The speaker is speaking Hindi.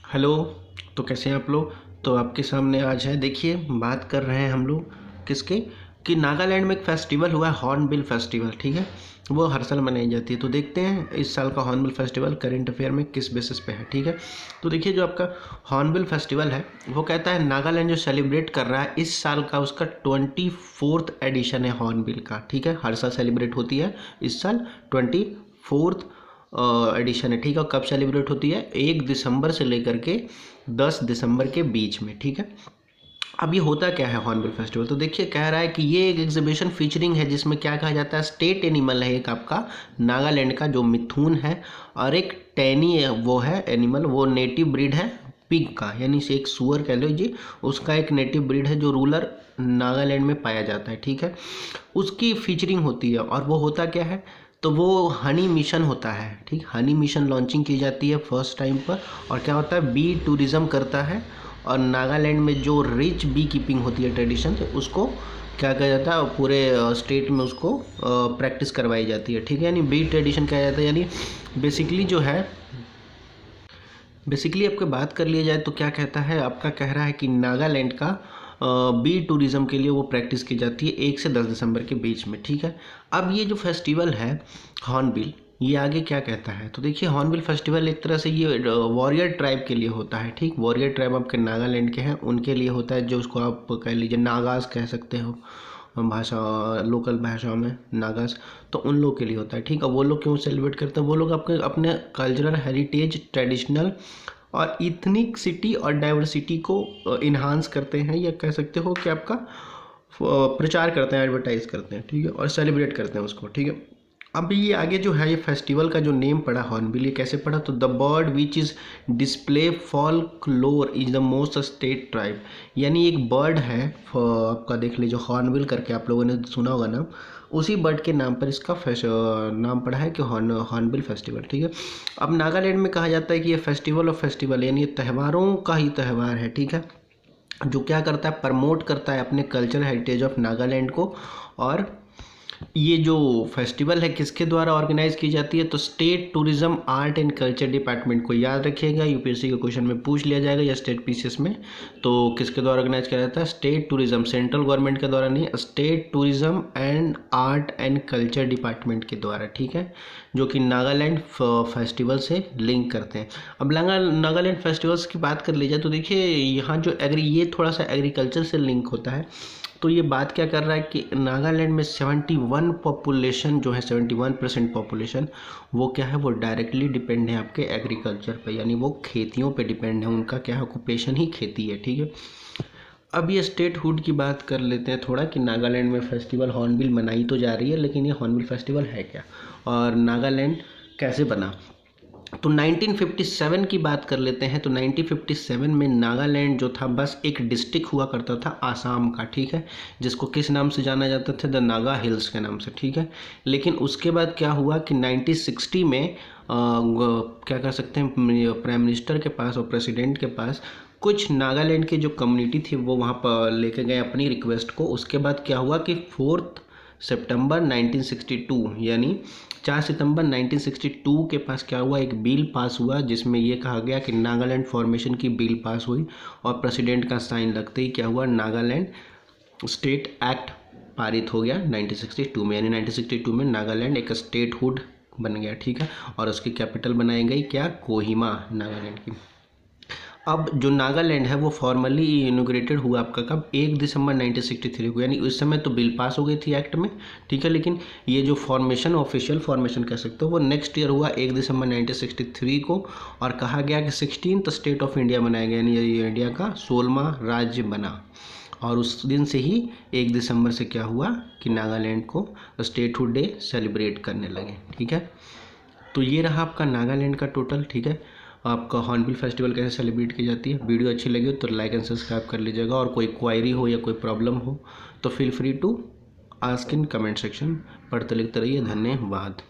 हेलो। तो कैसे हैं आप लोग। तो आपके सामने आज है, देखिए बात कर रहे हैं हम लोग किसके कि नागालैंड में एक फेस्टिवल हुआ है, हॉर्नबिल फेस्टिवल। ठीक है, वो हर साल मनाई जाती है। तो देखते हैं इस साल का हॉर्नबिल फेस्टिवल करंट अफेयर में किस बेसिस पे है। ठीक है, तो देखिए जो आपका हॉर्नबिल फेस्टिवल है वो कहता है नागालैंड जो सेलिब्रेट कर रहा है इस साल का उसका 24th एडिशन है हॉर्नबिल का। ठीक है, हर साल सेलिब्रेट होती है, इस साल 24th एडिशन है। ठीक है, कब सेलिब्रेट होती है? 1 दिसंबर से लेकर के 10 दिसंबर के बीच में। ठीक है, अब ये होता क्या है हॉर्नबिल फेस्टिवल? तो देखिए कह रहा है कि ये एक एग्जीबिशन फीचरिंग है जिसमें क्या कहा जाता है, स्टेट एनिमल है एक आपका नागालैंड का जो मिथुन है, और एक टैनी है, वो है एनिमल, वो नेटिव ब्रीड है पिग का, यानी से एक सुअर कह लीजिए, उसका एक नेटिव ब्रीड है जो रूरल नागालैंड में पाया जाता है। ठीक है, उसकी फीचरिंग होती है। और वो होता क्या है, तो वो हनी मिशन होता है। ठीक, हनी मिशन लॉन्चिंग की जाती है फर्स्ट टाइम पर। और क्या होता है, बी टूरिज़्म करता है, और नागालैंड में जो रिच बी कीपिंग होती है ट्रेडिशन, उसको क्या कहा जाता है, पूरे स्टेट में उसको प्रैक्टिस करवाई जाती है। ठीक है, यानी बी ट्रेडिशन कहा जाता है। यानी बेसिकली जो है, बेसिकली आपको बात कर लिया जाए तो क्या कहता है, आपका कह रहा है कि नागालैंड का बी टूरिज़्म के लिए वो प्रैक्टिस की जाती है 1 से 10 दिसंबर के बीच में। ठीक है, अब ये जो फेस्टिवल है हॉर्नबिल, ये आगे क्या कहता है, तो देखिए हॉर्नबिल फेस्टिवल एक तरह से ये वॉरियर ट्राइब के लिए होता है। ठीक, वॉरियर ट्राइब आपके नागालैंड के हैं, उनके लिए होता है, जो उसको आप कह लीजिए नागास कह सकते हो भाषा, लोकल भाषाओं में नागास, तो उन लोग के लिए होता है। ठीक है, वो लोग क्यों सेलिब्रेट करते हैं? वो लोग आपके अपने कल्चरल हेरिटेज, ट्रेडिशनल और इथनिकसिटी और डाइवर्सिटी को इन्हांस करते हैं, या कह सकते हो कि आपका प्रचार करते हैं, एडवर्टाइज करते हैं। ठीक है, और सेलिब्रेट करते हैं उसको। ठीक है, अब ये आगे जो है, ये फेस्टिवल का जो नेम पड़ा हॉर्नबिल, ये कैसे पड़ा, तो the bird which is display folklore is the most state tribe, यानी एक बर्ड है आपका, देख लीजिए हॉर्नबिल करके, आप लोगों ने सुना होगा नाम, उसी बर्ड के नाम पर इसका नाम पड़ा है कि हॉर्नबिल फेस्टिवल। ठीक है, अब नागालैंड में कहा जाता है कि ये फेस्टिवल ऑफ फेस्टिवल, यानी ये त्योहारों का ही त्यौहार है। ठीक है, जो क्या करता है, प्रमोट करता है अपने कल्चर हेरिटेज ऑफ नागालैंड को। और ये जो फेस्टिवल है किसके द्वारा ऑर्गेनाइज की जाती है, तो state tourism art and culture department को, याद रखिएगा यूपीएससी के क्वेश्चन में पूछ लिया जाएगा या स्टेट पीसीएस में। तो किसके द्वारा ऑर्गेनाइज किया जाता है? स्टेट टूरिज्म, सेंट्रल गवर्नमेंट के द्वारा नहीं, state tourism and art and culture department के द्वारा। ठीक है, जो कि नागालैंड फेस्टिवल से लिंक करते हैं। अब नागालैंड फेस्टिवल्स की बात कर ली जाए तो देखिए यहाँ जो ये थोड़ा सा एग्रीकल्चर से लिंक होता है। तो ये बात क्या कर रहा है कि नागालैंड में 71 पॉपुलेशन जो है, 71% पॉपुलेशन, वो क्या है, वो डायरेक्टली डिपेंड है आपके एग्रीकल्चर पे, यानी वो खेतियों पे डिपेंड है, उनका क्या है, ऑक्यूपेशन ही खेती है। ठीक है, अब ये स्टेट हुड की बात कर लेते हैं थोड़ा, कि नागालैंड में फेस्टिवल हॉर्नबिल मनाई तो जा रही है, लेकिन ये हॉर्नबिल फेस्टिवल है क्या और नागालैंड कैसे बना। तो 1957 की बात कर लेते हैं। तो 1957 में नागालैंड जो था, बस एक डिस्ट्रिक्ट हुआ करता था आसाम का। ठीक है, जिसको किस नाम से जाना जाता था, द नागा हिल्स के नाम से। ठीक है, लेकिन उसके बाद क्या हुआ कि 1960 में क्या कर सकते हैं, प्राइम मिनिस्टर के पास और प्रेसिडेंट के पास कुछ नागालैंड की जो कम्युनिटी थी वो वहाँ पर लेके गए अपनी रिक्वेस्ट को। उसके बाद क्या हुआ कि 4 सितंबर 1962, यानी 4 सितंबर 1962 के पास क्या हुआ, एक बिल पास हुआ जिसमें ये कहा गया कि नागालैंड फॉर्मेशन की बिल पास हुई, और प्रेसिडेंट का साइन लगते ही क्या हुआ, नागालैंड स्टेट एक्ट पारित हो गया 1962 में, यानी 1962 में नागालैंड एक स्टेट हुड बन गया। ठीक है, और उसकी कैपिटल बनाई गई क्या, कोहिमा, नागालैंड की। अब जो नागालैंड है वो फॉर्मली इनोग्रेटेड हुआ आपका कब, 1 दिसंबर 1963 को, यानी उस समय तो बिल पास हो गई थी एक्ट में। ठीक है, लेकिन ये जो फॉर्मेशन, ऑफिशियल फॉर्मेशन कह सकते हो, वो नेक्स्ट ईयर हुआ 1 दिसंबर 1963 को। और कहा गया कि 16th स्टेट ऑफ इंडिया बनाया गया, यानी ये इंडिया का 16वां राज्य बना। और उस दिन से ही 1 दिसंबर से क्या हुआ कि नागालैंड को स्टेटहुड डे सेलिब्रेट करने लगे। ठीक है, तो ये रहा आपका नागालैंड का टोटल। ठीक है, आपका हॉर्नबिल फेस्टिवल कैसे सेलिब्रेट की जाती है। वीडियो अच्छी लगी हो तो लाइक एंड सब्सक्राइब कर लीजिएगा, और कोई क्वायरी हो या कोई प्रॉब्लम हो तो feel free to ask in comment section. पढ़ते लिखते रहिए, धन्यवाद।